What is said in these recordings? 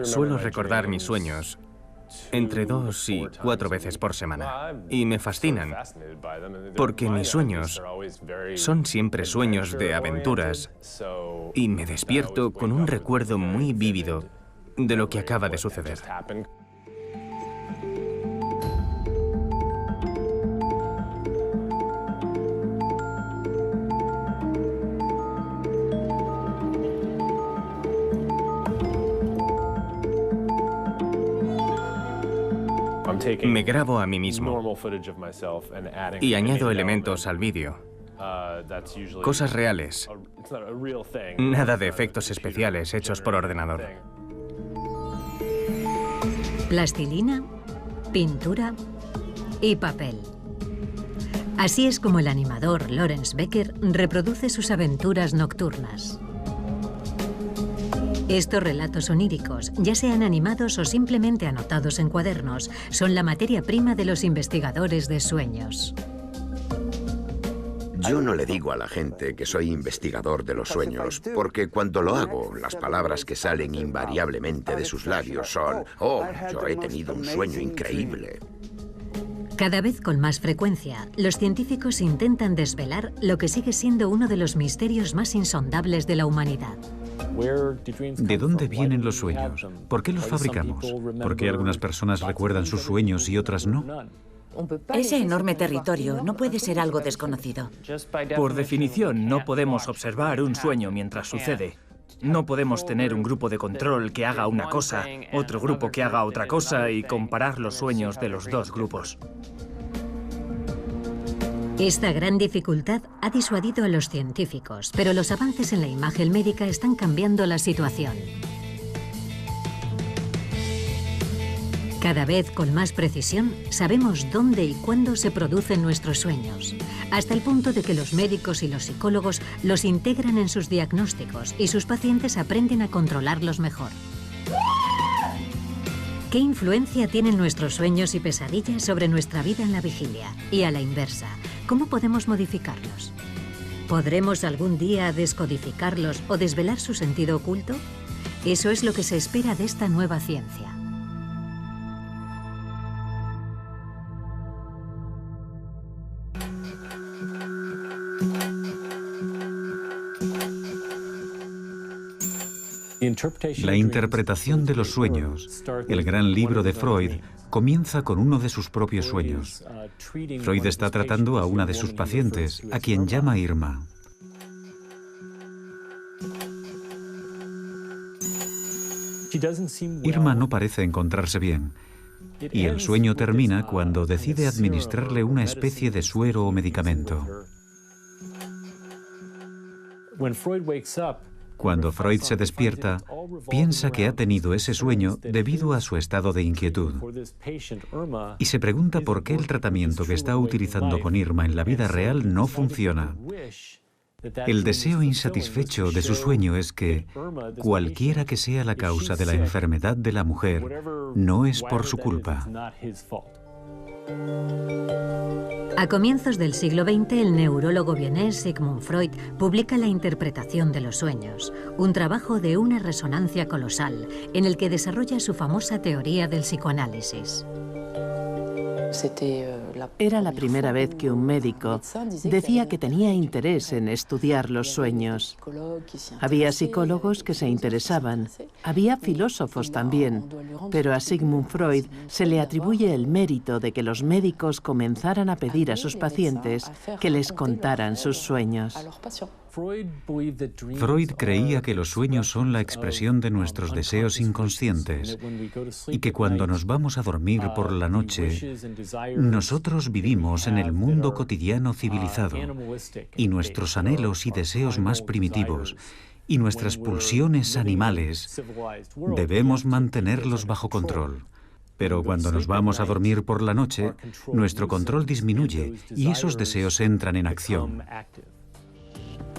Suelo recordar mis sueños entre 2 y 4 veces por semana. Y me fascinan, porque mis sueños son siempre sueños de aventuras y me despierto con un recuerdo muy vívido de lo que acaba de suceder. Me grabo a mí mismo y añado elementos al vídeo, cosas reales, nada de efectos especiales hechos por ordenador. Plastilina, pintura y papel. Así es como el animador Lawrence Becker reproduce sus aventuras nocturnas. Estos relatos oníricos, ya sean animados o simplemente anotados en cuadernos, son la materia prima de los investigadores de sueños. Yo no le digo a la gente que soy investigador de los sueños, porque cuando lo hago, las palabras que salen invariablemente de sus labios son: «Oh, yo he tenido un sueño increíble». Cada vez con más frecuencia, los científicos intentan desvelar lo que sigue siendo uno de los misterios más insondables de la humanidad. ¿De dónde vienen los sueños? ¿Por qué los fabricamos? ¿Por qué algunas personas recuerdan sus sueños y otras no? Ese enorme territorio no puede ser algo desconocido. Por definición, no podemos observar un sueño mientras sucede. No podemos tener un grupo de control que haga una cosa, otro grupo que haga otra cosa y comparar los sueños de los dos grupos. Esta gran dificultad ha disuadido a los científicos, pero los avances en la imagen médica están cambiando la situación. Cada vez con más precisión sabemos dónde y cuándo se producen nuestros sueños, hasta el punto de que los médicos y los psicólogos los integran en sus diagnósticos y sus pacientes aprenden a controlarlos mejor. ¿Qué influencia tienen nuestros sueños y pesadillas sobre nuestra vida en la vigilia? Y a la inversa, ¿cómo podemos modificarlos? ¿Podremos algún día descodificarlos o desvelar su sentido oculto? Eso es lo que se espera de esta nueva ciencia. La interpretación de los sueños, el gran libro de Freud, comienza con uno de sus propios sueños. Freud está tratando a una de sus pacientes, a quien llama Irma. Irma no parece encontrarse bien, y el sueño termina cuando decide administrarle una especie de suero o medicamento. Cuando Freud se despierta, piensa que ha tenido ese sueño debido a su estado de inquietud. Y se pregunta por qué el tratamiento que está utilizando con Irma en la vida real no funciona. El deseo insatisfecho de su sueño es que, cualquiera que sea la causa de la enfermedad de la mujer, no es por su culpa. A comienzos del siglo XX, el neurólogo vienés Sigmund Freud publica La interpretación de los sueños, un trabajo de una resonancia colosal en el que desarrolla su famosa teoría del psicoanálisis. Era la primera vez que un médico decía que tenía interés en estudiar los sueños. Había psicólogos que se interesaban, había filósofos también, pero a Sigmund Freud se le atribuye el mérito de que los médicos comenzaran a pedir a sus pacientes que les contaran sus sueños. Freud creía que los sueños son la expresión de nuestros deseos inconscientes y que cuando nos vamos a dormir por la noche, nosotros vivimos en el mundo cotidiano civilizado y nuestros anhelos y deseos más primitivos y nuestras pulsiones animales debemos mantenerlos bajo control. Pero cuando nos vamos a dormir por la noche, nuestro control disminuye y esos deseos entran en acción.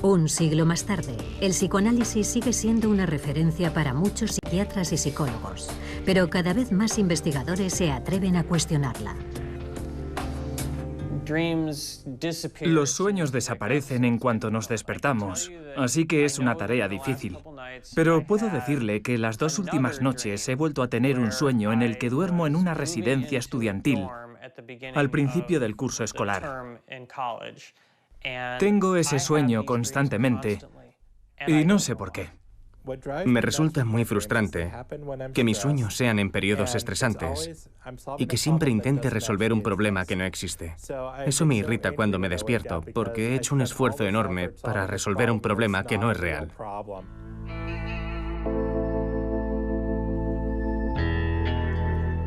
Un siglo más tarde, el psicoanálisis sigue siendo una referencia para muchos psiquiatras y psicólogos, pero cada vez más investigadores se atreven a cuestionarla. Los sueños desaparecen en cuanto nos despertamos, así que es una tarea difícil. Pero puedo decirle que las 2 últimas noches he vuelto a tener un sueño en el que duermo en una residencia estudiantil al principio del curso escolar. Tengo ese sueño constantemente y no sé por qué. Me resulta muy frustrante que mis sueños sean en periodos estresantes y que siempre intente resolver un problema que no existe. Eso me irrita cuando me despierto, porque he hecho un esfuerzo enorme para resolver un problema que no es real.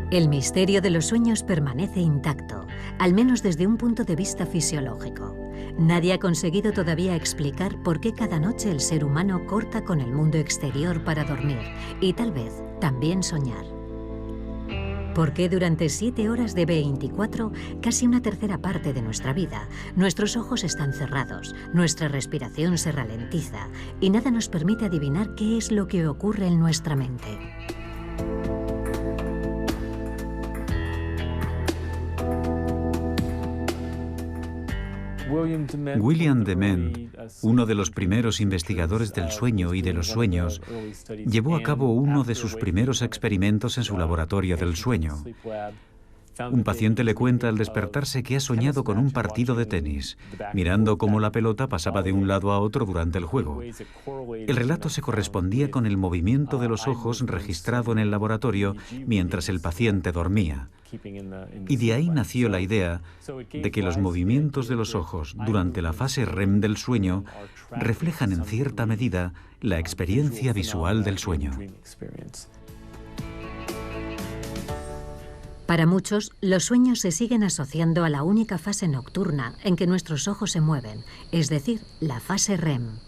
El misterio de los sueños permanece intacto, al menos desde un punto de vista fisiológico. Nadie ha conseguido todavía explicar por qué cada noche el ser humano corta con el mundo exterior para dormir y tal vez también soñar. ¿Por qué durante 7 horas de 24, casi una tercera parte de nuestra vida, nuestros ojos están cerrados, nuestra respiración se ralentiza y nada nos permite adivinar qué es lo que ocurre en nuestra mente? William Dement, uno de los primeros investigadores del sueño y de los sueños, llevó a cabo uno de sus primeros experimentos en su laboratorio del sueño. Un paciente le cuenta al despertarse que ha soñado con un partido de tenis, mirando cómo la pelota pasaba de un lado a otro durante el juego. El relato se correspondía con el movimiento de los ojos registrado en el laboratorio mientras el paciente dormía. Y de ahí nació la idea de que los movimientos de los ojos durante la fase REM del sueño reflejan en cierta medida la experiencia visual del sueño. Para muchos, los sueños se siguen asociando a la única fase nocturna en que nuestros ojos se mueven, es decir, la fase REM.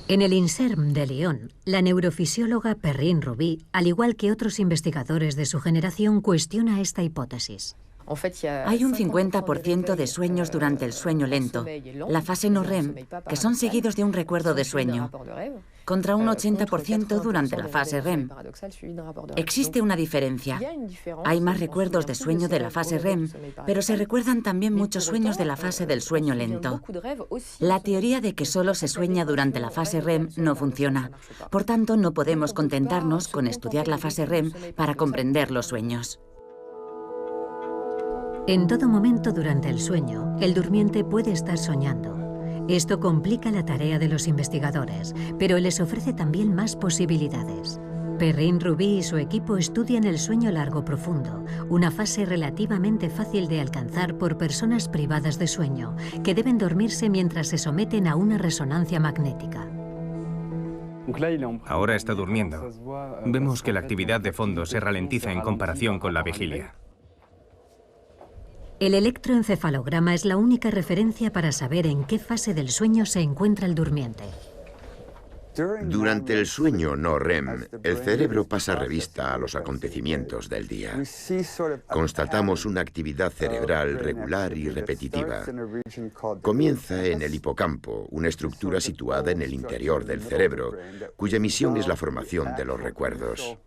En el INSERM de Lyon, la neurofisióloga Perrine Ruby, al igual que otros investigadores de su generación, cuestiona esta hipótesis. Hay un 50% de sueños durante el sueño lento, la fase no REM, que son seguidos de un recuerdo de sueño, contra un 80% durante la fase REM. Existe una diferencia. Hay más recuerdos de sueño de la fase REM, pero se recuerdan también muchos sueños de la fase del sueño lento. La teoría de que solo se sueña durante la fase REM no funciona. Por tanto, no podemos contentarnos con estudiar la fase REM para comprender los sueños. En todo momento durante el sueño, el durmiente puede estar soñando. Esto complica la tarea de los investigadores, pero les ofrece también más posibilidades. Perrine Ruby y su equipo estudian el sueño largo profundo, una fase relativamente fácil de alcanzar por personas privadas de sueño, que deben dormirse mientras se someten a una resonancia magnética. Ahora está durmiendo. Vemos que la actividad de fondo se ralentiza en comparación con la vigilia. El electroencefalograma es la única referencia para saber en qué fase del sueño se encuentra el durmiente. Durante el sueño no REM, el cerebro pasa revista a los acontecimientos del día. Constatamos una actividad cerebral regular y repetitiva. Comienza en el hipocampo, una estructura situada en el interior del cerebro, cuya misión es la formación de los recuerdos.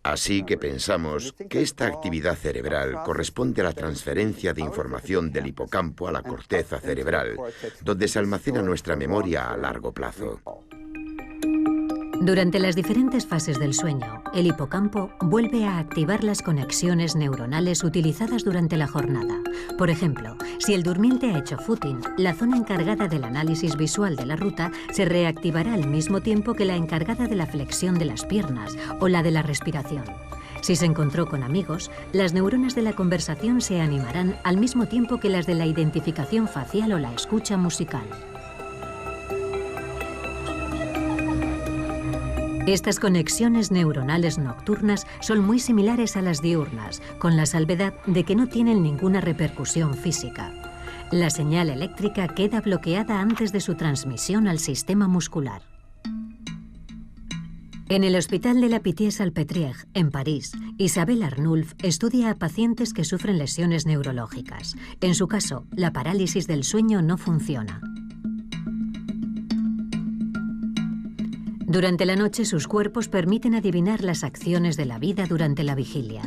Así que pensamos que esta actividad cerebral corresponde a la transferencia de información del hipocampo a la corteza cerebral, donde se almacena nuestra memoria a largo plazo. Durante las diferentes fases del sueño, el hipocampo vuelve a activar las conexiones neuronales utilizadas durante la jornada. Por ejemplo, si el durmiente ha hecho footing, la zona encargada del análisis visual de la ruta se reactivará al mismo tiempo que la encargada de la flexión de las piernas o la de la respiración. Si se encontró con amigos, las neuronas de la conversación se animarán al mismo tiempo que las de la identificación facial o la escucha musical. Estas conexiones neuronales nocturnas son muy similares a las diurnas, con la salvedad de que no tienen ninguna repercusión física. La señal eléctrica queda bloqueada antes de su transmisión al sistema muscular. En el Hospital de la Pitié-Salpêtrière, en París, Isabelle Arnulf estudia a pacientes que sufren lesiones neurológicas. En su caso, la parálisis del sueño no funciona. Durante la noche, sus cuerpos permiten adivinar las acciones de la vida durante la vigilia.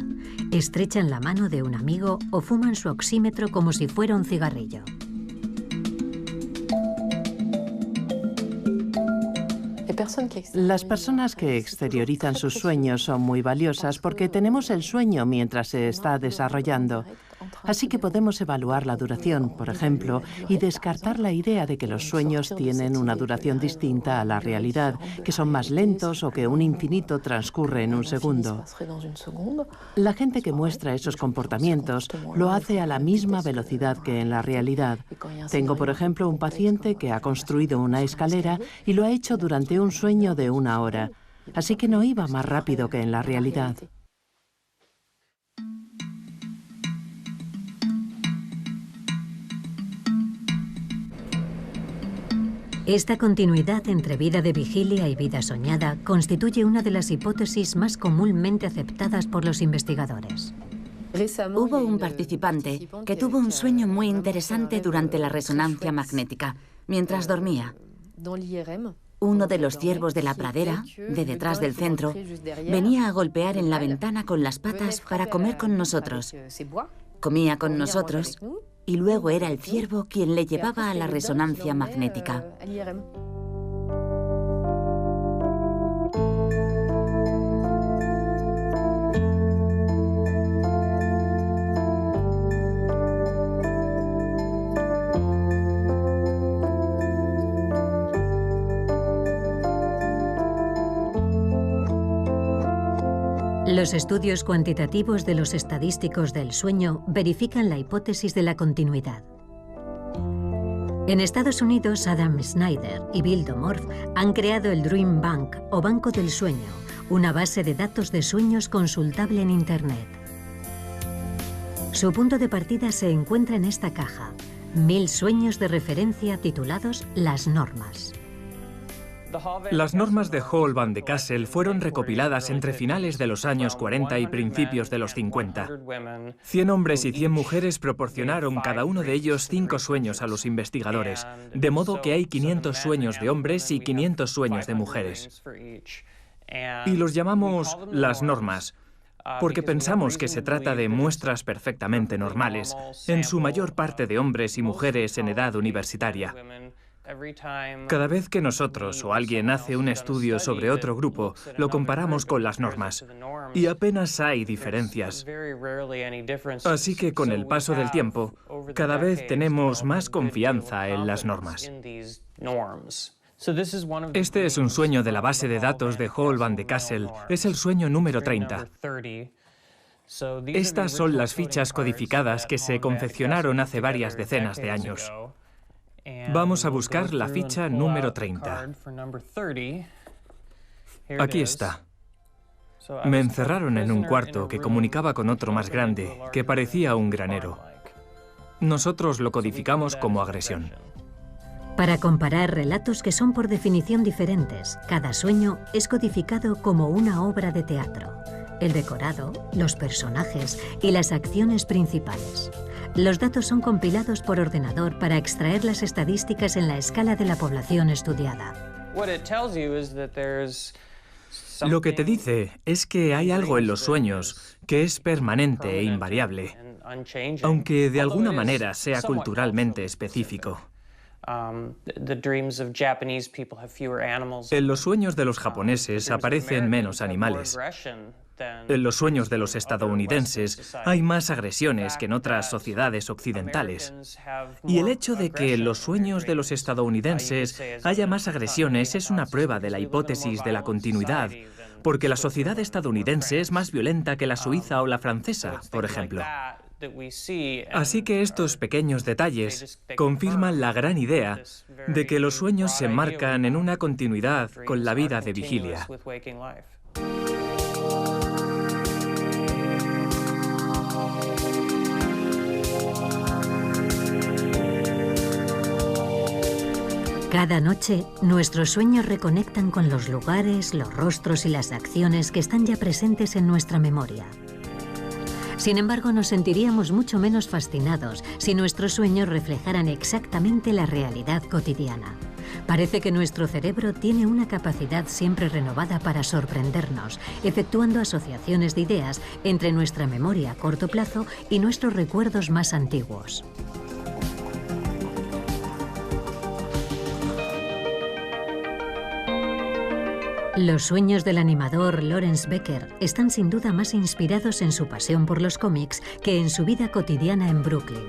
Estrechan la mano de un amigo o fuman su oxímetro como si fuera un cigarrillo. Las personas que exteriorizan sus sueños son muy valiosas porque tenemos el sueño mientras se está desarrollando. Así que podemos evaluar la duración, por ejemplo, y descartar la idea de que los sueños tienen una duración distinta a la realidad, que son más lentos o que un infinito transcurre en un segundo. La gente que muestra esos comportamientos lo hace a la misma velocidad que en la realidad. Tengo, por ejemplo, un paciente que ha construido una escalera y lo ha hecho durante un sueño de 1 hora, así que no iba más rápido que en la realidad. Esta continuidad entre vida de vigilia y vida soñada constituye una de las hipótesis más comúnmente aceptadas por los investigadores. Hubo un participante que tuvo un sueño muy interesante durante la resonancia magnética, mientras dormía. Uno de los ciervos de la pradera, de detrás del centro, venía a golpear en la ventana con las patas para comer con nosotros. Comía con nosotros y luego era el ciervo quien le llevaba a la resonancia magnética. Los estudios cuantitativos de los estadísticos del sueño verifican la hipótesis de la continuidad. En Estados Unidos, Adam Snyder y Bill Domorf han creado el Dream Bank, o Banco del Sueño, una base de datos de sueños consultable en Internet. Su punto de partida se encuentra en esta caja: 1000 sueños de referencia titulados Las Normas. Las normas de Hall van de Kassel fueron recopiladas entre finales de los años 40 y principios de los 50. 100 hombres y 100 mujeres proporcionaron cada uno de ellos 5 sueños a los investigadores, de modo que hay 500 sueños de hombres y 500 sueños de mujeres. Y los llamamos las normas, porque pensamos que se trata de muestras perfectamente normales, en su mayor parte de hombres y mujeres en edad universitaria. Cada vez que nosotros o alguien hace un estudio sobre otro grupo, lo comparamos con las normas, y apenas hay diferencias. Así que con el paso del tiempo, cada vez tenemos más confianza en las normas. Este es un sueño de la base de datos de Hall van de Kassel. Es el sueño número 30. Estas son las fichas codificadas que se confeccionaron hace varias decenas de años. Vamos a buscar la ficha número 30. Aquí está. Me encerraron en un cuarto que comunicaba con otro más grande, que parecía un granero. Nosotros lo codificamos como agresión. Para comparar relatos que son por definición diferentes, cada sueño es codificado como una obra de teatro. El decorado, los personajes y las acciones principales. Los datos son compilados por ordenador para extraer las estadísticas en la escala de la población estudiada. Lo que te dice es que hay algo en los sueños que es permanente e invariable, aunque de alguna manera sea culturalmente específico. En los sueños de los japoneses aparecen menos animales. En los sueños de los estadounidenses hay más agresiones que en otras sociedades occidentales. Y el hecho de que en los sueños de los estadounidenses haya más agresiones es una prueba de la hipótesis de la continuidad, porque la sociedad estadounidense es más violenta que la suiza o la francesa, por ejemplo. Así que estos pequeños detalles confirman la gran idea de que los sueños se enmarcan en una continuidad con la vida de vigilia. Cada noche, nuestros sueños reconectan con los lugares, los rostros y las acciones que están ya presentes en nuestra memoria. Sin embargo, nos sentiríamos mucho menos fascinados si nuestros sueños reflejaran exactamente la realidad cotidiana. Parece que nuestro cerebro tiene una capacidad siempre renovada para sorprendernos, efectuando asociaciones de ideas entre nuestra memoria a corto plazo y nuestros recuerdos más antiguos. Los sueños del animador Lawrence Becker están sin duda más inspirados en su pasión por los cómics que en su vida cotidiana en Brooklyn.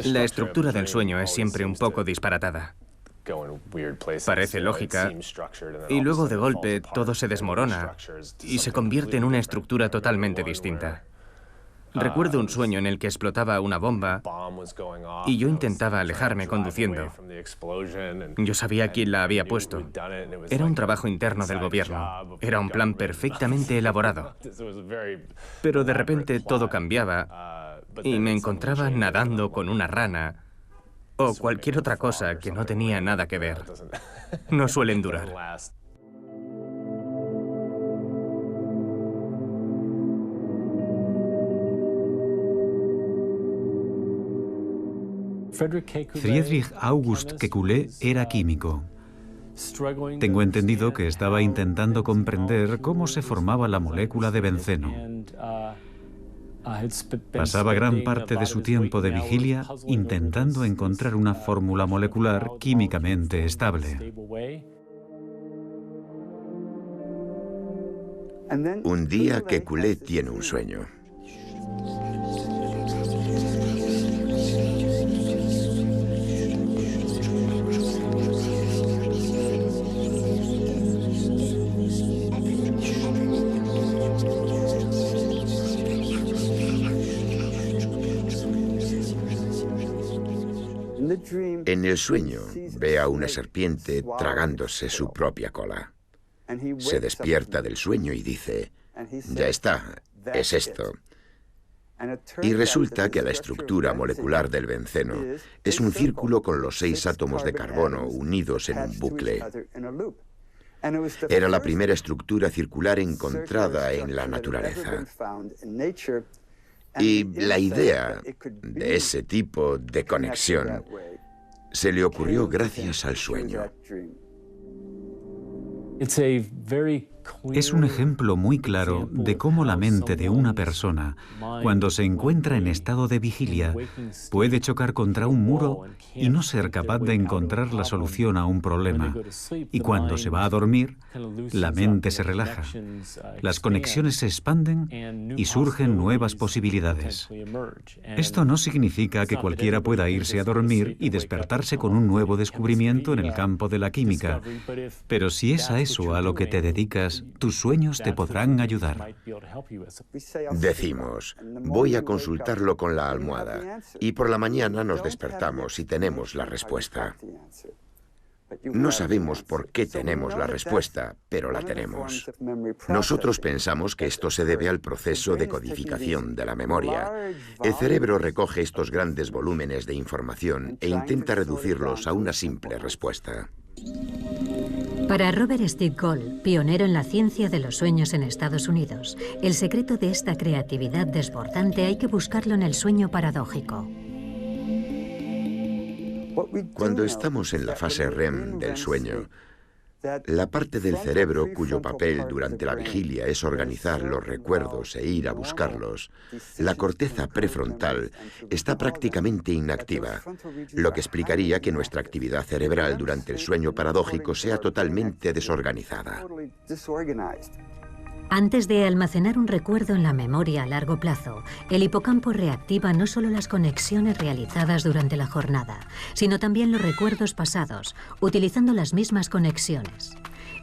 La estructura del sueño es siempre un poco disparatada. Parece lógica y luego de golpe todo se desmorona y se convierte en una estructura totalmente distinta. Recuerdo un sueño en el que explotaba una bomba y yo intentaba alejarme conduciendo. Yo sabía quién la había puesto. Era un trabajo interno del gobierno. Era un plan perfectamente elaborado. Pero de repente todo cambiaba y me encontraba nadando con una rana o cualquier otra cosa que no tenía nada que ver. No suelen durar. Friedrich August Kekulé era químico. Tengo entendido que estaba intentando comprender cómo se formaba la molécula de benceno. Pasaba gran parte de su tiempo de vigilia intentando encontrar una fórmula molecular químicamente estable. Un día Kekulé tiene un sueño. En el sueño ve a una serpiente tragándose su propia cola. Se despierta del sueño y dice, ya está, es esto. Y resulta que la estructura molecular del benceno es un círculo con los 6 átomos de carbono unidos en un bucle. Era la primera estructura circular encontrada en la naturaleza. Y la idea de ese tipo de conexión se le ocurrió gracias al sueño. Es un ejemplo muy claro de cómo la mente de una persona, cuando se encuentra en estado de vigilia, puede chocar contra un muro y no ser capaz de encontrar la solución a un problema. Y cuando se va a dormir, la mente se relaja, las conexiones se expanden y surgen nuevas posibilidades. Esto no significa que cualquiera pueda irse a dormir y despertarse con un nuevo descubrimiento en el campo de la química, pero si es a eso a lo que te dedicas, tus sueños te podrán ayudar. Decimos, voy a consultarlo con la almohada, y por la mañana nos despertamos y tenemos la respuesta. No sabemos por qué tenemos la respuesta, pero la tenemos. Nosotros pensamos que esto se debe al proceso de codificación de la memoria. El cerebro recoge estos grandes volúmenes de información e intenta reducirlos a una simple respuesta. Para Robert Stigall, pionero en la ciencia de los sueños en Estados Unidos, el secreto de esta creatividad desbordante hay que buscarlo en el sueño paradójico. Cuando estamos en la fase REM del sueño, la parte del cerebro cuyo papel durante la vigilia es organizar los recuerdos e ir a buscarlos, la corteza prefrontal está prácticamente inactiva, lo que explicaría que nuestra actividad cerebral durante el sueño paradójico sea totalmente desorganizada. Antes de almacenar un recuerdo en la memoria a largo plazo, el hipocampo reactiva no solo las conexiones realizadas durante la jornada, sino también los recuerdos pasados, utilizando las mismas conexiones.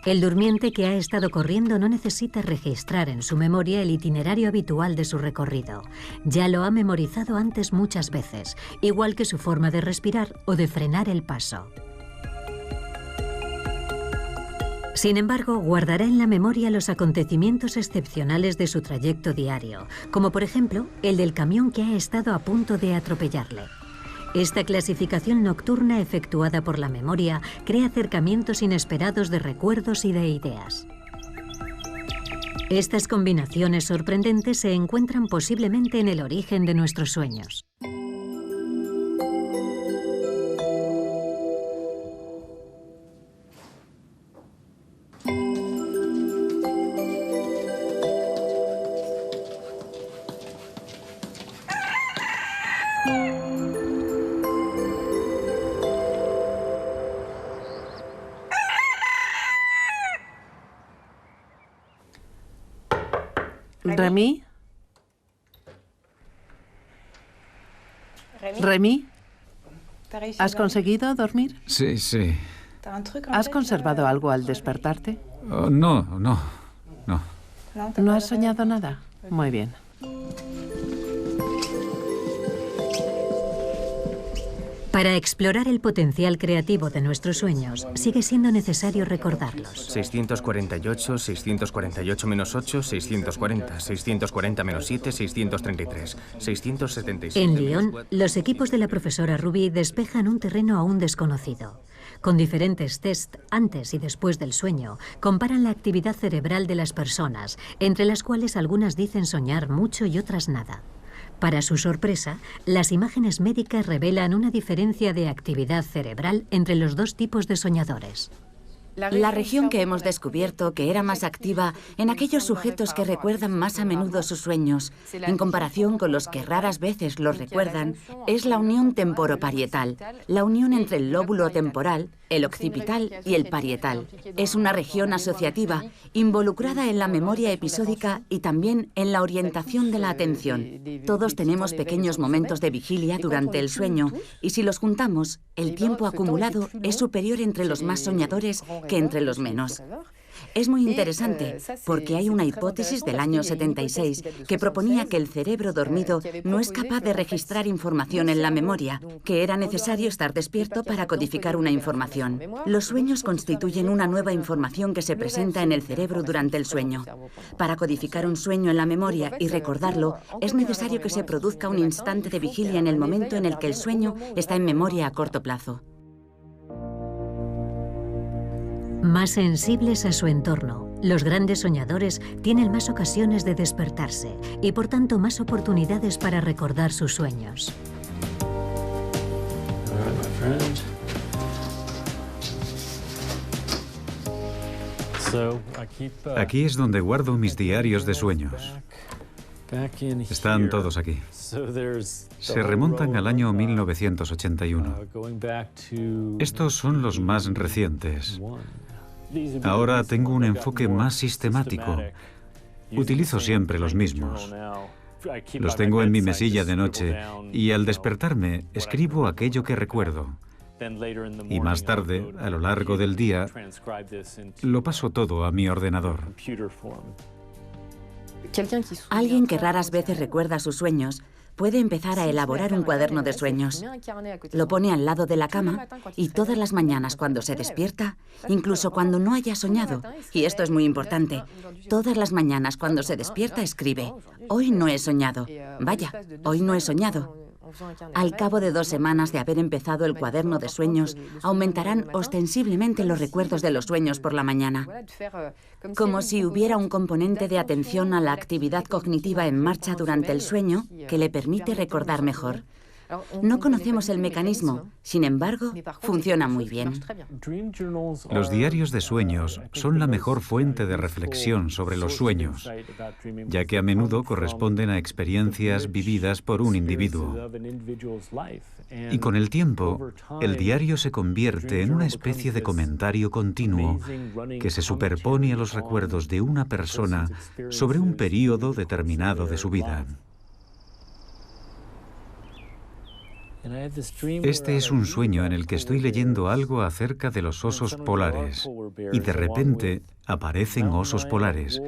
El durmiente que ha estado corriendo no necesita registrar en su memoria el itinerario habitual de su recorrido. Ya lo ha memorizado antes muchas veces, igual que su forma de respirar o de frenar el paso. Sin embargo, guardará en la memoria los acontecimientos excepcionales de su trayecto diario, como por ejemplo el del camión que ha estado a punto de atropellarle. Esta clasificación nocturna efectuada por la memoria crea acercamientos inesperados de recuerdos y de ideas. Estas combinaciones sorprendentes se encuentran posiblemente en el origen de nuestros sueños. ¿Remy? ¿Remy? ¿Has conseguido dormir? Sí, sí. ¿Has conservado algo al despertarte? Oh, no. ¿No has soñado nada? Muy bien. Para explorar el potencial creativo de nuestros sueños, sigue siendo necesario recordarlos. 648, 648 menos 8, 640, 640 menos 7, 633, 677... En Lyon, los equipos de la profesora Ruby despejan un terreno aún desconocido. Con diferentes tests antes y después del sueño, comparan la actividad cerebral de las personas, entre las cuales algunas dicen soñar mucho y otras nada. Para su sorpresa, las imágenes médicas revelan una diferencia de actividad cerebral entre los dos tipos de soñadores. La región que hemos descubierto que era más activa en aquellos sujetos que recuerdan más a menudo sus sueños, en comparación con los que raras veces los recuerdan, es la unión temporoparietal, la unión entre el lóbulo temporal, el occipital y el parietal. Es una región asociativa, involucrada en la memoria episódica y también en la orientación de la atención. Todos tenemos pequeños momentos de vigilia durante el sueño y si los juntamos, el tiempo acumulado es superior entre los más soñadores que entre los menos. Es muy interesante porque hay una hipótesis del año 76 que proponía que el cerebro dormido no es capaz de registrar información en la memoria, que era necesario estar despierto para codificar una información. Los sueños constituyen una nueva información que se presenta en el cerebro durante el sueño. Para codificar un sueño en la memoria y recordarlo, es necesario que se produzca un instante de vigilia en el momento en el que el sueño está en memoria a corto plazo. Más sensibles a su entorno, los grandes soñadores tienen más ocasiones de despertarse y por tanto más oportunidades para recordar sus sueños. Aquí es donde guardo mis diarios de sueños. Están todos aquí. Se remontan al año 1981. Estos son los más recientes. Ahora tengo un enfoque más sistemático. Utilizo siempre los mismos. Los tengo en mi mesilla de noche y al despertarme escribo aquello que recuerdo. Y más tarde, a lo largo del día, lo paso todo a mi ordenador. Alguien que raras veces recuerda sus sueños puede empezar a elaborar un cuaderno de sueños. Lo pone al lado de la cama y todas las mañanas cuando se despierta, incluso cuando no haya soñado, y esto es muy importante, todas las mañanas cuando se despierta escribe: hoy no he soñado, vaya, hoy no he soñado. Al cabo de 2 semanas de haber empezado el cuaderno de sueños, aumentarán ostensiblemente los recuerdos de los sueños por la mañana. Como si hubiera un componente de atención a la actividad cognitiva en marcha durante el sueño que le permite recordar mejor. No conocemos el mecanismo, sin embargo, funciona muy bien. Los diarios de sueños son la mejor fuente de reflexión sobre los sueños, ya que a menudo corresponden a experiencias vividas por un individuo. Y con el tiempo, el diario se convierte en una especie de comentario continuo que se superpone a los recuerdos de una persona sobre un período determinado de su vida. Este es un sueño en el que estoy leyendo algo acerca de los osos polares y de repente aparecen osos polares,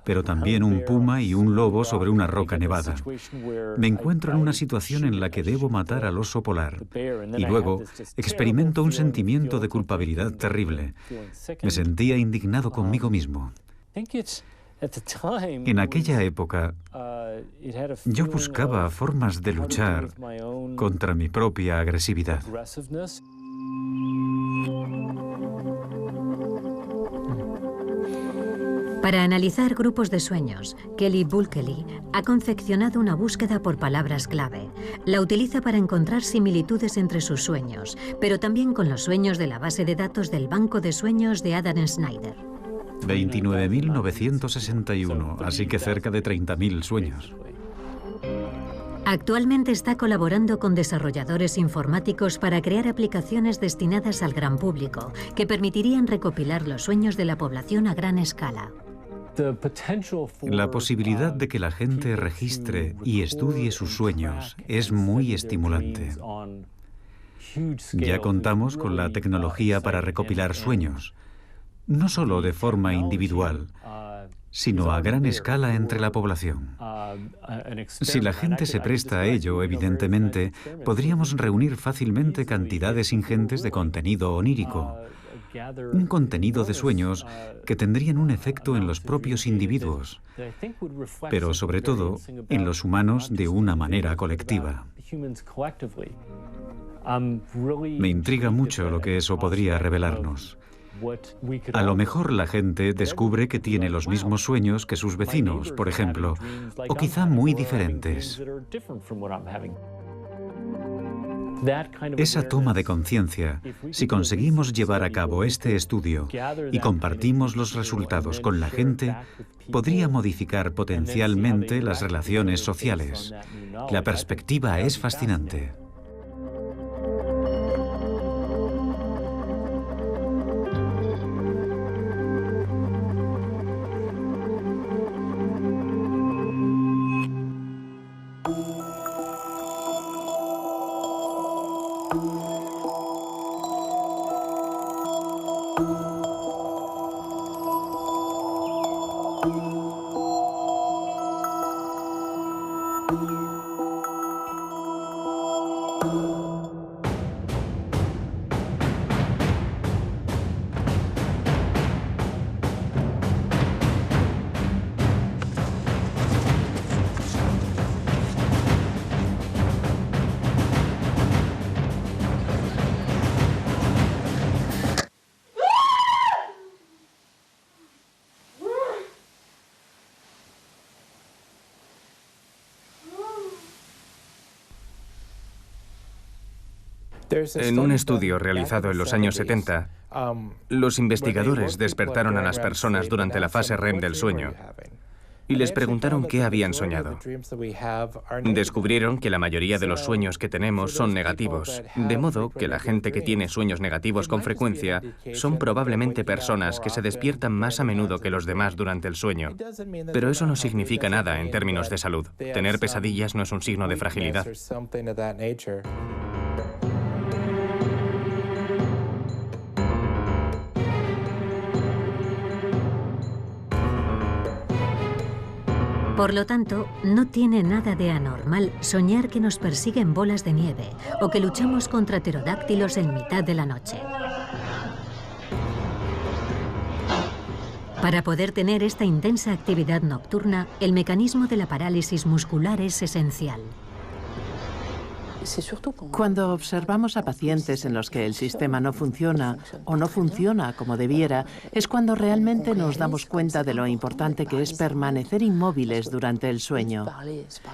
pero también un puma y un lobo sobre una roca nevada. Me encuentro en una situación en la que debo matar al oso polar y luego experimento un sentimiento de culpabilidad terrible. Me sentía indignado conmigo mismo. En aquella época, yo buscaba formas de luchar contra mi propia agresividad. Para analizar grupos de sueños, Kelly Bulkeley ha confeccionado una búsqueda por palabras clave. La utiliza para encontrar similitudes entre sus sueños, pero también con los sueños de la base de datos del Banco de Sueños de Adam Snyder. 29.961, así que cerca de 30.000 sueños. Actualmente está colaborando con desarrolladores informáticos para crear aplicaciones destinadas al gran público, que permitirían recopilar los sueños de la población a gran escala. La posibilidad de que la gente registre y estudie sus sueños es muy estimulante. Ya contamos con la tecnología para recopilar sueños, no solo de forma individual, sino a gran escala entre la población. Si la gente se presta a ello, evidentemente, podríamos reunir fácilmente cantidades ingentes de contenido onírico, un contenido de sueños que tendrían un efecto en los propios individuos, pero sobre todo en los humanos de una manera colectiva. Me intriga mucho lo que eso podría revelarnos. A lo mejor la gente descubre que tiene los mismos sueños que sus vecinos, por ejemplo, o quizá muy diferentes. Esa toma de conciencia, si conseguimos llevar a cabo este estudio y compartimos los resultados con la gente, podría modificar potencialmente las relaciones sociales. La perspectiva es fascinante. En un estudio realizado en los años 70, los investigadores despertaron a las personas durante la fase REM del sueño y les preguntaron qué habían soñado. Descubrieron que la mayoría de los sueños que tenemos son negativos, de modo que la gente que tiene sueños negativos con frecuencia son probablemente personas que se despiertan más a menudo que los demás durante el sueño. Pero eso no significa nada en términos de salud. Tener pesadillas no es un signo de fragilidad. Por lo tanto, no tiene nada de anormal soñar que nos persiguen bolas de nieve o que luchamos contra pterodáctilos en mitad de la noche. Para poder tener esta intensa actividad nocturna, el mecanismo de la parálisis muscular es esencial. Cuando observamos a pacientes en los que el sistema no funciona o no funciona como debiera, es cuando realmente nos damos cuenta de lo importante que es permanecer inmóviles durante el sueño.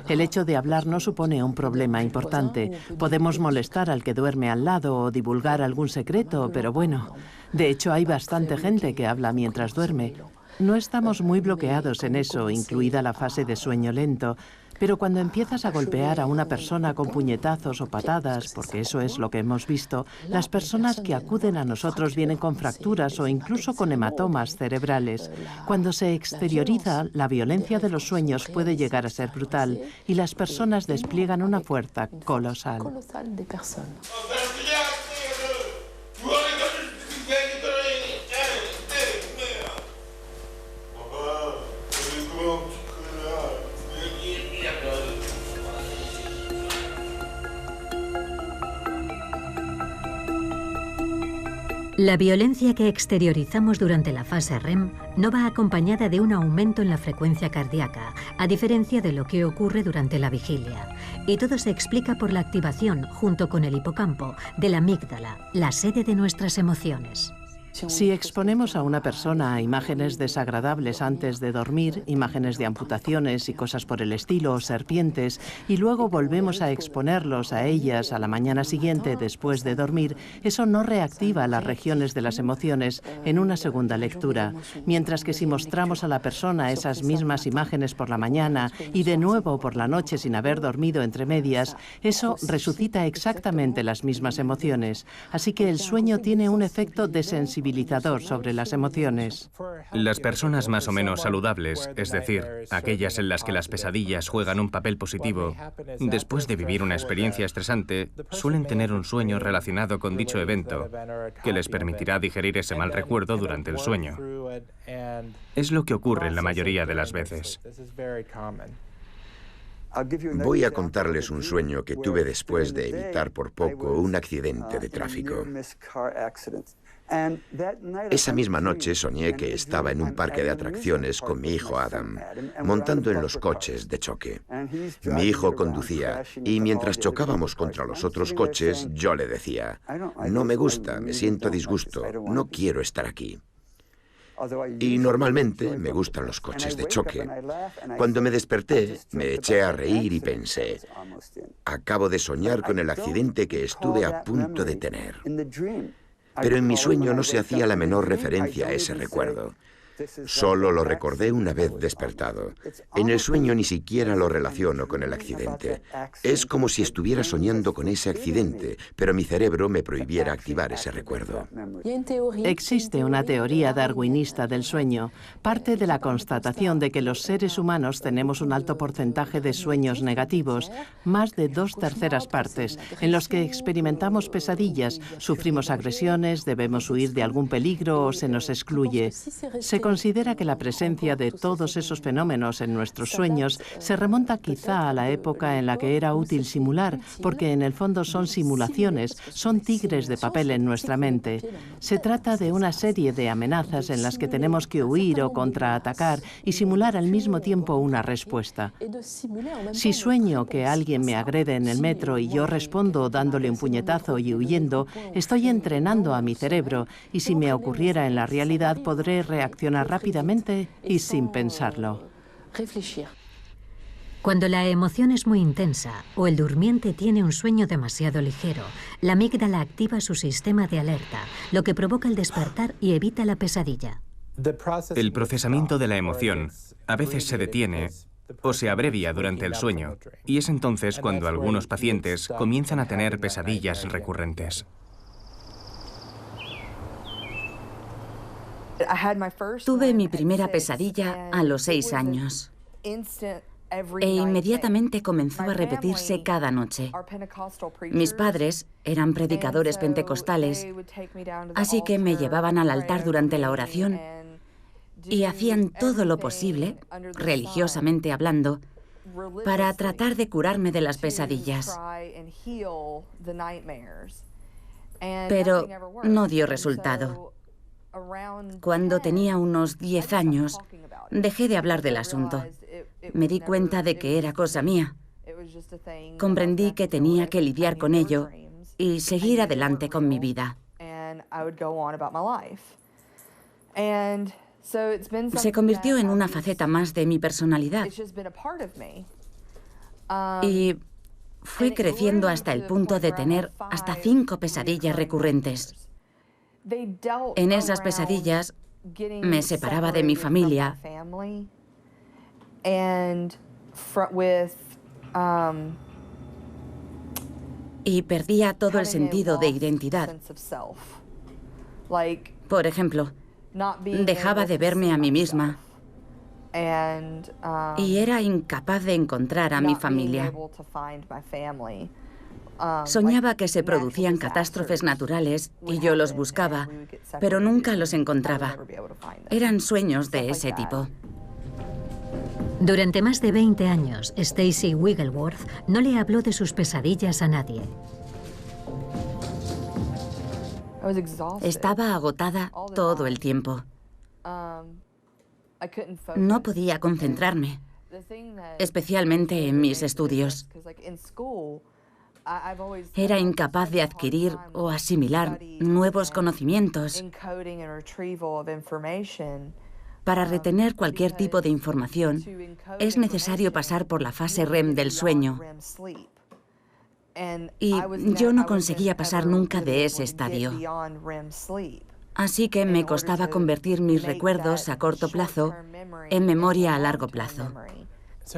El hecho de hablar no supone un problema importante. Podemos molestar al que duerme al lado o divulgar algún secreto, pero bueno, de hecho hay bastante gente que habla mientras duerme. No estamos muy bloqueados en eso, incluida la fase de sueño lento. Pero cuando empiezas a golpear a una persona con puñetazos o patadas, porque eso es lo que hemos visto, las personas que acuden a nosotros vienen con fracturas o incluso con hematomas cerebrales. Cuando se exterioriza, la violencia de los sueños puede llegar a ser brutal y las personas despliegan una fuerza colosal. La violencia que exteriorizamos durante la fase REM no va acompañada de un aumento en la frecuencia cardíaca, a diferencia de lo que ocurre durante la vigilia. Y todo se explica por la activación, junto con el hipocampo, de la amígdala, la sede de nuestras emociones. Si exponemos a una persona a imágenes desagradables antes de dormir, imágenes de amputaciones y cosas por el estilo, o serpientes, y luego volvemos a exponerlos a ellas a la mañana siguiente después de dormir, eso no reactiva las regiones de las emociones en una segunda lectura. Mientras que si mostramos a la persona esas mismas imágenes por la mañana y de nuevo por la noche sin haber dormido entre medias, eso resucita exactamente las mismas emociones. Así que el sueño tiene un efecto desensibilizador sobre las emociones. Las personas más o menos saludables, es decir, aquellas en las que las pesadillas juegan un papel positivo, después de vivir una experiencia estresante, suelen tener un sueño relacionado con dicho evento, que les permitirá digerir ese mal recuerdo durante el sueño. Es lo que ocurre en la mayoría de las veces. Voy a contarles un sueño que tuve después de evitar por poco un accidente de tráfico. Esa misma noche soñé que estaba en un parque de atracciones con mi hijo Adam, montando en los coches de choque. Mi hijo conducía y mientras chocábamos contra los otros coches, yo le decía, no me gusta, me siento disgusto, no quiero estar aquí. Y normalmente me gustan los coches de choque. Cuando me desperté, me eché a reír y pensé, acabo de soñar con el accidente que estuve a punto de tener. Pero en mi sueño no se hacía la menor referencia a ese recuerdo. Solo lo recordé una vez despertado. En el sueño ni siquiera lo relaciono con el accidente. Es como si estuviera soñando con ese accidente, pero mi cerebro me prohibiera activar ese recuerdo. Existe una teoría darwinista del sueño. Parte de la constatación de que los seres humanos tenemos un alto porcentaje de sueños negativos, más de 2/3 partes, en los que experimentamos pesadillas, sufrimos agresiones, debemos huir de algún peligro o se nos excluye. Se considera que la presencia de todos esos fenómenos en nuestros sueños se remonta quizá a la época en la que era útil simular, porque en el fondo son simulaciones, son tigres de papel en nuestra mente. Se trata de una serie de amenazas en las que tenemos que huir o contraatacar y simular al mismo tiempo una respuesta. Si sueño que alguien me agrede en el metro y yo respondo dándole un puñetazo y huyendo, estoy entrenando a mi cerebro y si me ocurriera en la realidad podré reaccionar rápidamente y sin pensarlo. Cuando la emoción es muy intensa o el durmiente tiene un sueño demasiado ligero, la amígdala activa su sistema de alerta, lo que provoca el despertar y evita la pesadilla. El procesamiento de la emoción a veces se detiene o se abrevia durante el sueño, y es entonces cuando algunos pacientes comienzan a tener pesadillas recurrentes. Tuve mi primera pesadilla a los 6 años e inmediatamente comenzó a repetirse cada noche. Mis padres eran predicadores pentecostales, así que me llevaban al altar durante la oración y hacían todo lo posible, religiosamente hablando, para tratar de curarme de las pesadillas. Pero no dio resultado. Cuando tenía unos 10 años, dejé de hablar del asunto. Me di cuenta de que era cosa mía. Comprendí que tenía que lidiar con ello y seguir adelante con mi vida. Se convirtió en una faceta más de mi personalidad y fui creciendo hasta el punto de tener hasta 5 pesadillas recurrentes. En esas pesadillas me separaba de mi familia y perdía todo el sentido de identidad. Por ejemplo, dejaba de verme a mí misma y era incapaz de encontrar a mi familia. Soñaba que se producían catástrofes naturales y yo los buscaba, pero nunca los encontraba. Eran sueños de ese tipo. Durante más de 20 años, Stacey Wigglesworth no le habló de sus pesadillas a nadie. Estaba agotada todo el tiempo. No podía concentrarme, especialmente en mis estudios. Era incapaz de adquirir o asimilar nuevos conocimientos. Para retener cualquier tipo de información, es necesario pasar por la fase REM del sueño. Y yo no conseguía pasar nunca de ese estadio. Así que me costaba convertir mis recuerdos a corto plazo en memoria a largo plazo.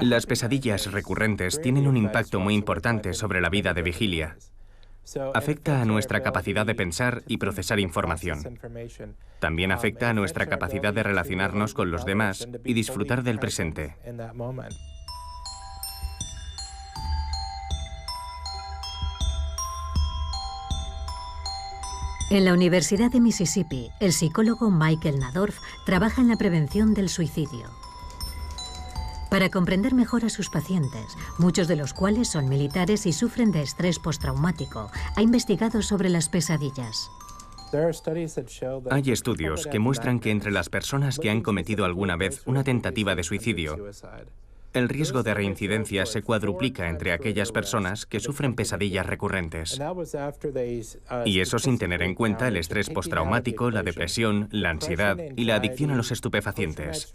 Las pesadillas recurrentes tienen un impacto muy importante sobre la vida de vigilia. Afecta a nuestra capacidad de pensar y procesar información. También afecta a nuestra capacidad de relacionarnos con los demás y disfrutar del presente. En la Universidad de Mississippi, el psicólogo Michael Nadorf trabaja en la prevención del suicidio. Para comprender mejor a sus pacientes, muchos de los cuales son militares y sufren de estrés postraumático, ha investigado sobre las pesadillas. Hay estudios que muestran que entre las personas que han cometido alguna vez una tentativa de suicidio, el riesgo de reincidencia se cuadruplica entre aquellas personas que sufren pesadillas recurrentes. Y eso sin tener en cuenta el estrés postraumático, la depresión, la ansiedad y la adicción a los estupefacientes.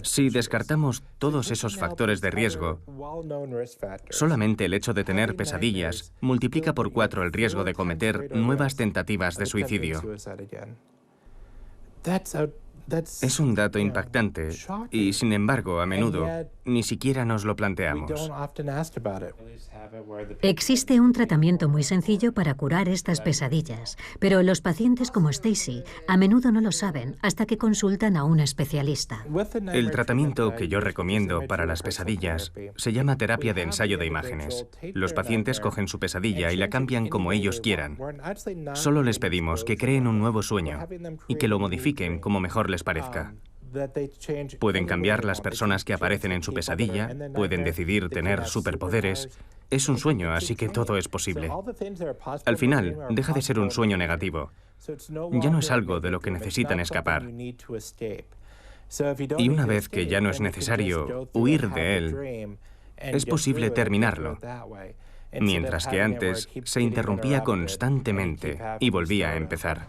Si descartamos todos esos factores de riesgo, solamente el hecho de tener pesadillas multiplica por 4 el riesgo de cometer nuevas tentativas de suicidio. Es un dato impactante y, sin embargo, a menudo ni siquiera nos lo planteamos. Existe un tratamiento muy sencillo para curar estas pesadillas, pero los pacientes como Stacey a menudo no lo saben hasta que consultan a un especialista. El tratamiento que yo recomiendo para las pesadillas se llama terapia de ensayo de imágenes. Los pacientes cogen su pesadilla y la cambian como ellos quieran. Solo les pedimos que creen un nuevo sueño y que lo modifiquen como mejor les parezca. Pueden cambiar las personas que aparecen en su pesadilla, pueden decidir tener superpoderes. Es un sueño, así que todo es posible. Al final, deja de ser un sueño negativo. Ya no es algo de lo que necesitan escapar. Y una vez que ya no es necesario huir de él, es posible terminarlo. Mientras que antes se interrumpía constantemente y volvía a empezar.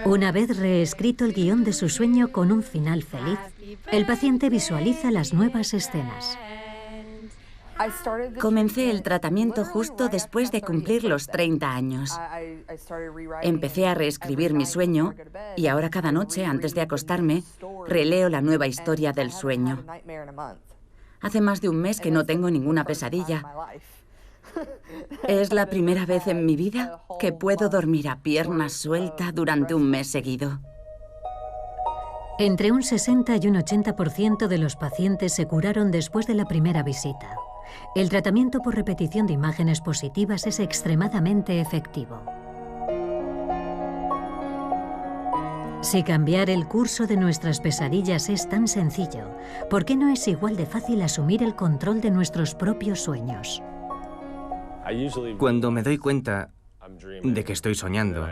Una vez reescrito el guión de su sueño con un final feliz, el paciente visualiza las nuevas escenas. Comencé el tratamiento justo después de cumplir los 30 años. Empecé a reescribir mi sueño y ahora cada noche, antes de acostarme, releo la nueva historia del sueño. Hace más de un mes que no tengo ninguna pesadilla. Es la primera vez en mi vida que puedo dormir a pierna suelta durante un mes seguido. Entre un 60 y un 80% de los pacientes se curaron después de la primera visita. El tratamiento por repetición de imágenes positivas es extremadamente efectivo. Si cambiar el curso de nuestras pesadillas es tan sencillo, ¿por qué no es igual de fácil asumir el control de nuestros propios sueños? Cuando me doy cuenta, de que estoy soñando,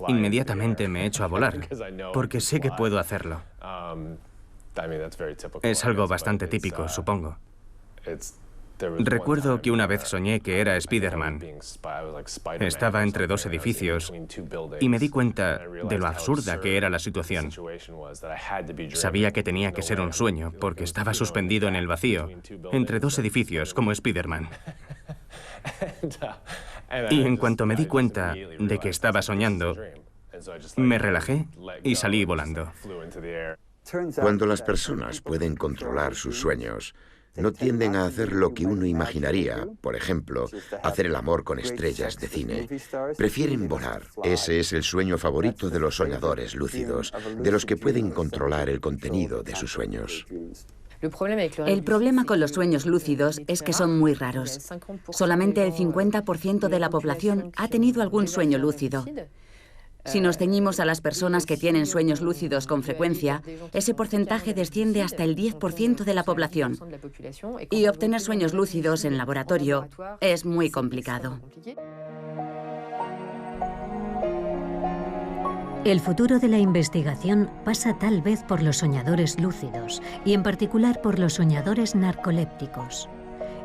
inmediatamente me echo a volar, porque sé que puedo hacerlo. Es algo bastante típico, supongo. Recuerdo que una vez soñé que era Spider-Man. Estaba entre dos edificios y me di cuenta de lo absurda que era la situación. Sabía que tenía que ser un sueño porque estaba suspendido en el vacío, entre dos edificios como Spider-Man. Y en cuanto me di cuenta de que estaba soñando, me relajé y salí volando. Cuando las personas pueden controlar sus sueños, no tienden a hacer lo que uno imaginaría, por ejemplo, hacer el amor con estrellas de cine. Prefieren volar. Ese es el sueño favorito de los soñadores lúcidos, de los que pueden controlar el contenido de sus sueños. El problema con los sueños lúcidos es que son muy raros. Solamente el 50% de la población ha tenido algún sueño lúcido. Si nos ceñimos a las personas que tienen sueños lúcidos con frecuencia, ese porcentaje desciende hasta el 10% de la población. Y obtener sueños lúcidos en laboratorio es muy complicado. El futuro de la investigación pasa tal vez por los soñadores lúcidos y en particular por los soñadores narcolépticos.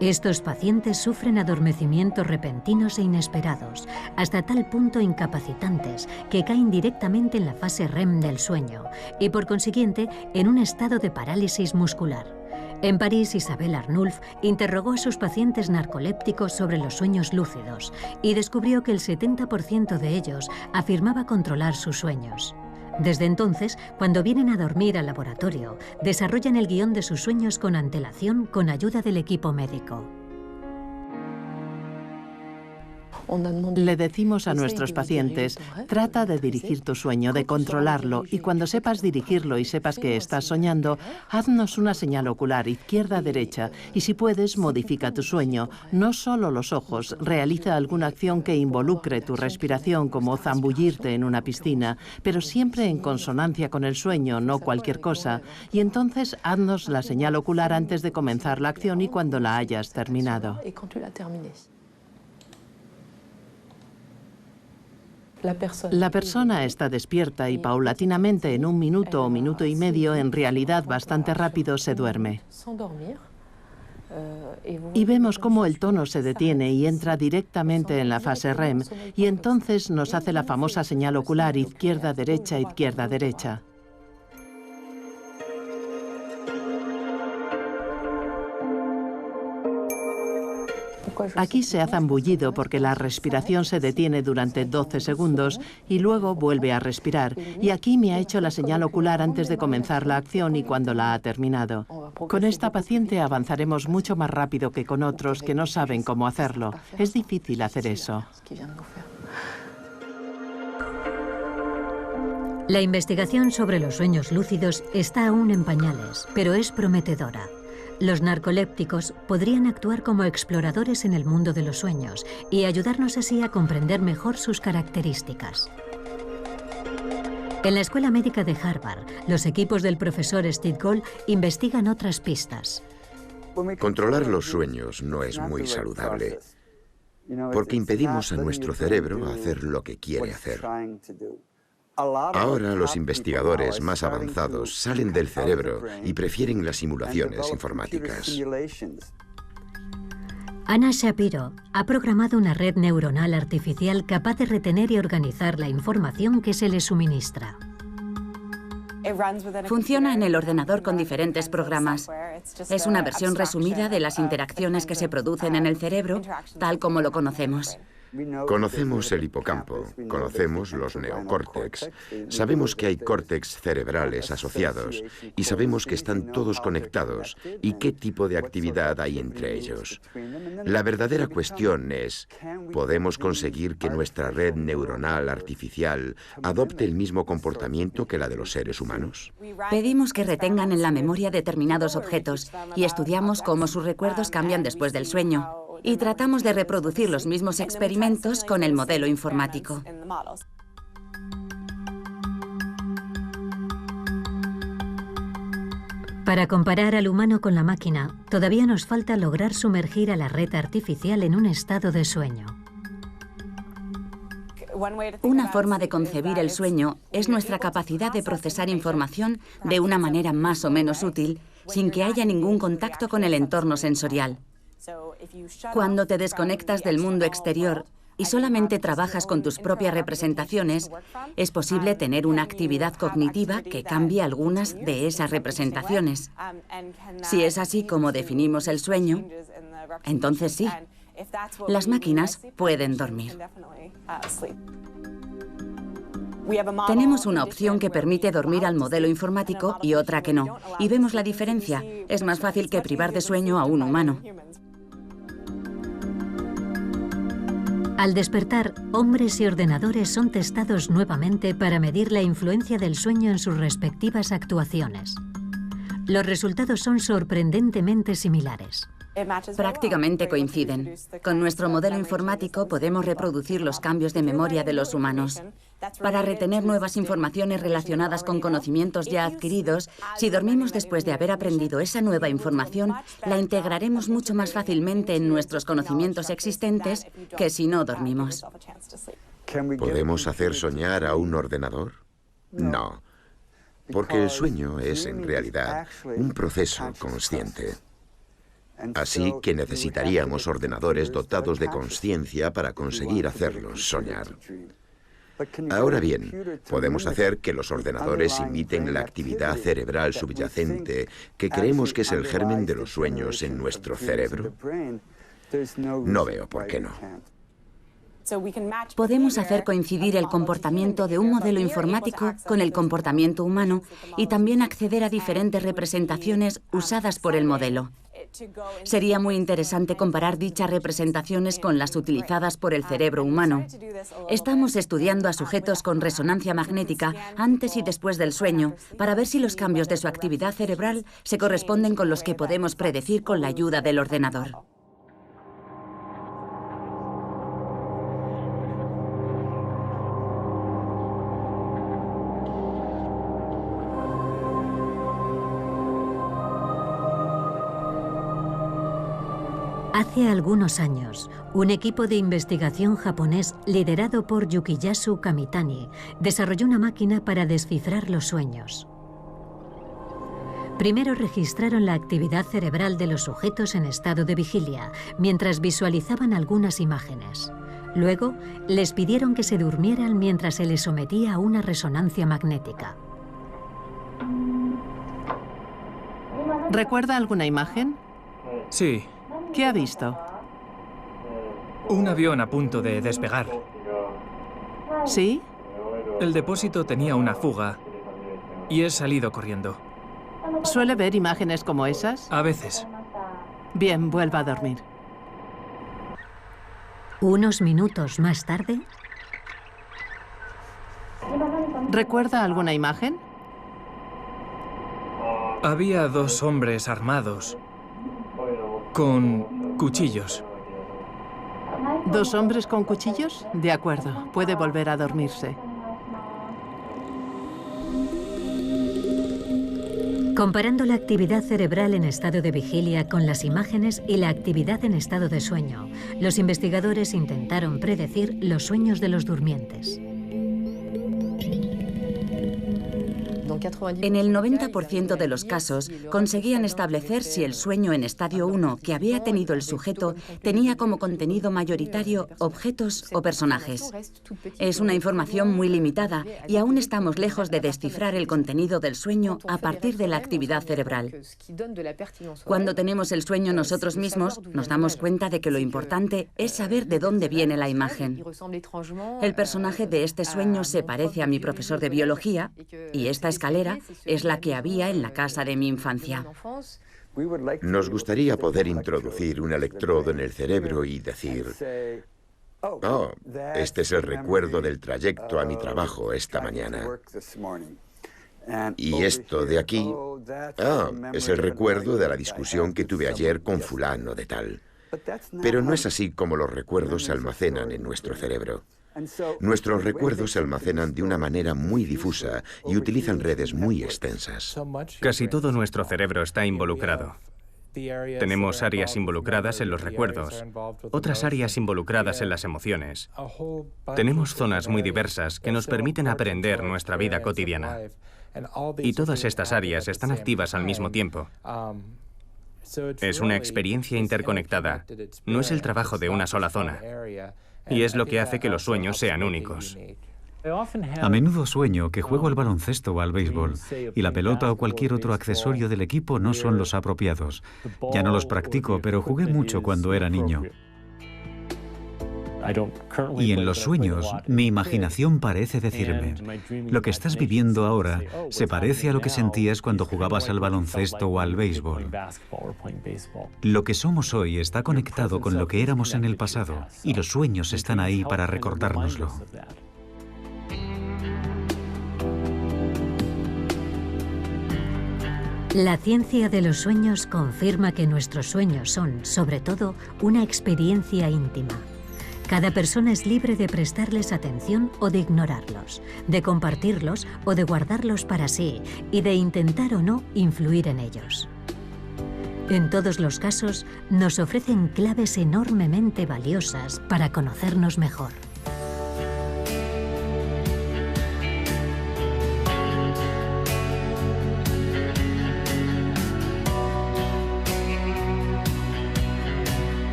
Estos pacientes sufren adormecimientos repentinos e inesperados, hasta tal punto incapacitantes que caen directamente en la fase REM del sueño y, por consiguiente, en un estado de parálisis muscular. En París, Isabelle Arnulf interrogó a sus pacientes narcolépticos sobre los sueños lúcidos y descubrió que el 70% de ellos afirmaba controlar sus sueños. Desde entonces, cuando vienen a dormir al laboratorio, desarrollan el guión de sus sueños con antelación con ayuda del equipo médico. Le decimos a nuestros pacientes, trata de dirigir tu sueño, de controlarlo, y cuando sepas dirigirlo y sepas que estás soñando, haznos una señal ocular izquierda-derecha y si puedes, modifica tu sueño. No solo los ojos, realiza alguna acción que involucre tu respiración, como zambullirte en una piscina, pero siempre en consonancia con el sueño, no cualquier cosa. Y entonces haznos la señal ocular antes de comenzar la acción y cuando la hayas terminado. La persona está despierta y paulatinamente en 1 minuto o minuto y medio, en realidad bastante rápido, se duerme. Y vemos cómo el tono se detiene y entra directamente en la fase REM y entonces nos hace la famosa señal ocular izquierda-derecha, izquierda-derecha. Aquí se ha zambullido porque la respiración se detiene durante 12 segundos y luego vuelve a respirar. Y aquí me ha hecho la señal ocular antes de comenzar la acción y cuando la ha terminado. Con esta paciente avanzaremos mucho más rápido que con otros que no saben cómo hacerlo. Es difícil hacer eso. La investigación sobre los sueños lúcidos está aún en pañales, pero es prometedora. Los narcolépticos podrían actuar como exploradores en el mundo de los sueños y ayudarnos así a comprender mejor sus características. En la Escuela Médica de Harvard, los equipos del profesor Steve Gold investigan otras pistas. Controlar los sueños no es muy saludable, porque impedimos a nuestro cerebro hacer lo que quiere hacer. Ahora los investigadores más avanzados salen del cerebro y prefieren las simulaciones informáticas. Anna Shapiro ha programado una red neuronal artificial capaz de retener y organizar la información que se le suministra. Funciona en el ordenador con diferentes programas. Es una versión resumida de las interacciones que se producen en el cerebro, tal como lo conocemos. Conocemos el hipocampo, conocemos los neocórtex, sabemos que hay córtex cerebrales asociados y sabemos que están todos conectados y qué tipo de actividad hay entre ellos. La verdadera cuestión es, ¿podemos conseguir que nuestra red neuronal artificial adopte el mismo comportamiento que la de los seres humanos? Pedimos que retengan en la memoria determinados objetos y estudiamos cómo sus recuerdos cambian después del sueño. Y tratamos de reproducir los mismos experimentos con el modelo informático. Para comparar al humano con la máquina, todavía nos falta lograr sumergir a la red artificial en un estado de sueño. Una forma de concebir el sueño es nuestra capacidad de procesar información de una manera más o menos útil, sin que haya ningún contacto con el entorno sensorial. Cuando te desconectas del mundo exterior y solamente trabajas con tus propias representaciones, es posible tener una actividad cognitiva que cambie algunas de esas representaciones. Si es así como definimos el sueño, entonces sí, las máquinas pueden dormir. Tenemos una opción que permite dormir al modelo informático y otra que no, y vemos la diferencia. Es más fácil que privar de sueño a un humano. Al despertar, hombres y ordenadores son testados nuevamente para medir la influencia del sueño en sus respectivas actuaciones. Los resultados son sorprendentemente similares. Prácticamente coinciden. Con nuestro modelo informático podemos reproducir los cambios de memoria de los humanos. Para retener nuevas informaciones relacionadas con conocimientos ya adquiridos, si dormimos después de haber aprendido esa nueva información, la integraremos mucho más fácilmente en nuestros conocimientos existentes que si no dormimos. ¿Podemos hacer soñar a un ordenador? No, porque el sueño es en realidad un proceso consciente. Así que necesitaríamos ordenadores dotados de consciencia para conseguir hacerlos soñar. Ahora bien, podemos hacer que los ordenadores imiten la actividad cerebral subyacente que creemos que es el germen de los sueños en nuestro cerebro. No veo por qué no. Podemos hacer coincidir el comportamiento de un modelo informático con el comportamiento humano y también acceder a diferentes representaciones usadas por el modelo. Sería muy interesante comparar dichas representaciones con las utilizadas por el cerebro humano. Estamos estudiando a sujetos con resonancia magnética antes y después del sueño para ver si los cambios de su actividad cerebral se corresponden con los que podemos predecir con la ayuda del ordenador. Hace algunos años, un equipo de investigación japonés liderado por Yukiyasu Kamitani desarrolló una máquina para descifrar los sueños. Primero registraron la actividad cerebral de los sujetos en estado de vigilia, mientras visualizaban algunas imágenes. Luego, les pidieron que se durmieran mientras se les sometía a una resonancia magnética. ¿Recuerda alguna imagen? Sí. ¿Qué ha visto? Un avión a punto de despegar. ¿Sí? El depósito tenía una fuga y he salido corriendo. ¿Suele ver imágenes como esas? A veces. Bien, vuelva a dormir. Unos minutos más tarde... ¿Recuerda alguna imagen? Había dos hombres armados con cuchillos. ¿Dos hombres con cuchillos? De acuerdo, puede volver a dormirse. Comparando la actividad cerebral en estado de vigilia con las imágenes y la actividad en estado de sueño, los investigadores intentaron predecir los sueños de los durmientes. En el 90% de los casos, conseguían establecer si el sueño en estadio 1 que había tenido el sujeto tenía como contenido mayoritario objetos o personajes. Es una información muy limitada y aún estamos lejos de descifrar el contenido del sueño a partir de la actividad cerebral. Cuando tenemos el sueño nosotros mismos, nos damos cuenta de que lo importante es saber de dónde viene la imagen. El personaje de este sueño se parece a mi profesor de biología y esta escalera es la que había en la casa de mi infancia. Nos gustaría poder introducir un electrodo en el cerebro y decir: oh, este es el recuerdo del trayecto a mi trabajo esta mañana. Y esto de aquí, es el recuerdo de la discusión que tuve ayer con fulano de tal. Pero no es así como los recuerdos se almacenan en nuestro cerebro. Nuestros recuerdos se almacenan de una manera muy difusa y utilizan redes muy extensas. Casi todo nuestro cerebro está involucrado. Tenemos áreas involucradas en los recuerdos, otras áreas involucradas en las emociones. Tenemos zonas muy diversas que nos permiten aprender nuestra vida cotidiana. Y todas estas áreas están activas al mismo tiempo. Es una experiencia interconectada. No es el trabajo de una sola zona. Y es lo que hace que los sueños sean únicos. A menudo sueño que juego al baloncesto o al béisbol y la pelota o cualquier otro accesorio del equipo no son los apropiados. Ya no los practico, pero jugué mucho cuando era niño. Y en los sueños, mi imaginación parece decirme, lo que estás viviendo ahora se parece a lo que sentías cuando jugabas al baloncesto o al béisbol. Lo que somos hoy está conectado con lo que éramos en el pasado, y los sueños están ahí para recordárnoslo. La ciencia de los sueños confirma que nuestros sueños son, sobre todo, una experiencia íntima. Cada persona es libre de prestarles atención o de ignorarlos, de compartirlos o de guardarlos para sí y de intentar o no influir en ellos. En todos los casos, nos ofrecen claves enormemente valiosas para conocernos mejor.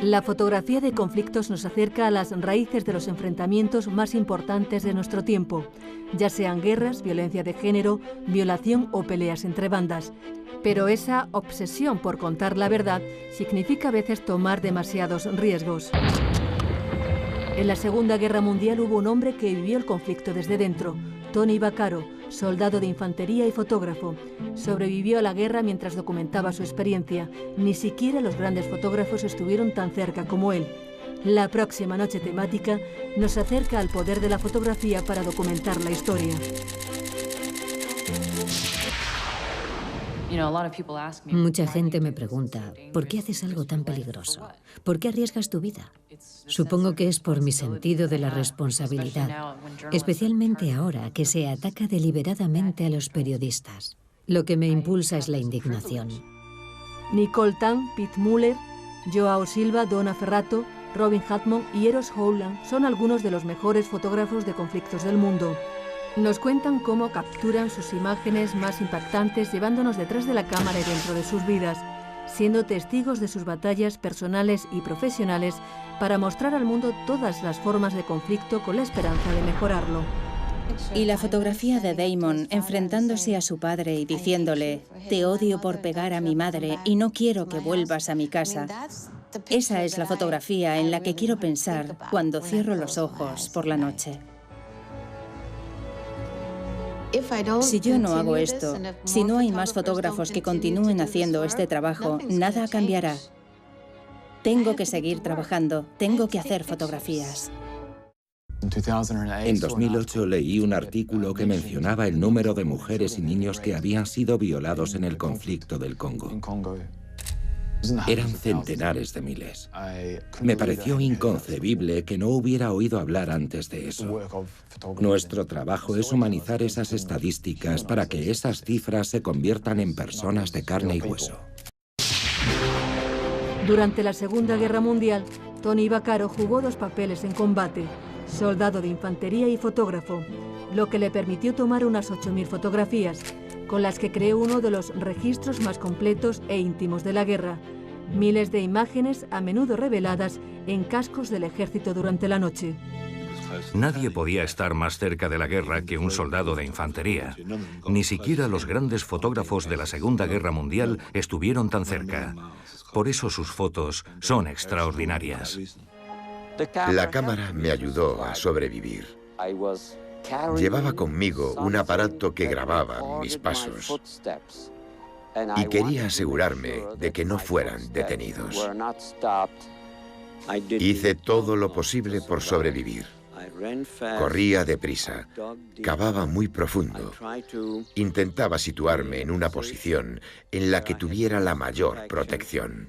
La fotografía de conflictos nos acerca a las raíces de los enfrentamientos más importantes de nuestro tiempo, ya sean guerras, violencia de género, violación o peleas entre bandas. Pero esa obsesión por contar la verdad significa a veces tomar demasiados riesgos. En la Segunda Guerra Mundial hubo un hombre que vivió el conflicto desde dentro, Tony Vaccaro, soldado de infantería y fotógrafo. Sobrevivió a la guerra mientras documentaba su experiencia. Ni siquiera los grandes fotógrafos estuvieron tan cerca como él. La próxima noche temática nos acerca al poder de la fotografía para documentar la historia. Mucha gente me pregunta, ¿por qué haces algo tan peligroso? ¿Por qué arriesgas tu vida? Supongo que es por mi sentido de la responsabilidad, especialmente ahora que se ataca deliberadamente a los periodistas. Lo que me impulsa es la indignación. Nicole Tan, Pete Muller, Joao Silva, Donna Ferrato, Robin Hatmon y Eros Howland son algunos de los mejores fotógrafos de conflictos del mundo. Nos cuentan cómo capturan sus imágenes más impactantes llevándonos detrás de la cámara y dentro de sus vidas, siendo testigos de sus batallas personales y profesionales para mostrar al mundo todas las formas de conflicto con la esperanza de mejorarlo. Y la fotografía de Damon enfrentándose a su padre y diciéndole, te odio por pegar a mi madre y no quiero que vuelvas a mi casa. Esa es la fotografía en la que quiero pensar cuando cierro los ojos por la noche. Si yo no hago esto, si no hay más fotógrafos que continúen haciendo este trabajo, nada cambiará. Tengo que seguir trabajando, tengo que hacer fotografías. En 2008 leí un artículo que mencionaba el número de mujeres y niños que habían sido violados en el conflicto del Congo. Eran centenares de miles. Me pareció inconcebible que no hubiera oído hablar antes de eso. Nuestro trabajo es humanizar esas estadísticas para que esas cifras se conviertan en personas de carne y hueso. Durante la Segunda Guerra Mundial, Tony Vaccaro jugó dos papeles en combate, soldado de infantería y fotógrafo, lo que le permitió tomar unas 8.000 fotografías, con las que creó uno de los registros más completos e íntimos de la guerra. Miles de imágenes, a menudo reveladas en cascos del ejército durante la noche. Nadie podía estar más cerca de la guerra que un soldado de infantería. Ni siquiera los grandes fotógrafos de la Segunda Guerra Mundial estuvieron tan cerca. Por eso sus fotos son extraordinarias. La cámara me ayudó a sobrevivir. Llevaba conmigo un aparato que grababa mis pasos y quería asegurarme de que no fueran detenidos. Hice todo lo posible por sobrevivir. Corría deprisa, cavaba muy profundo. Intentaba situarme en una posición en la que tuviera la mayor protección.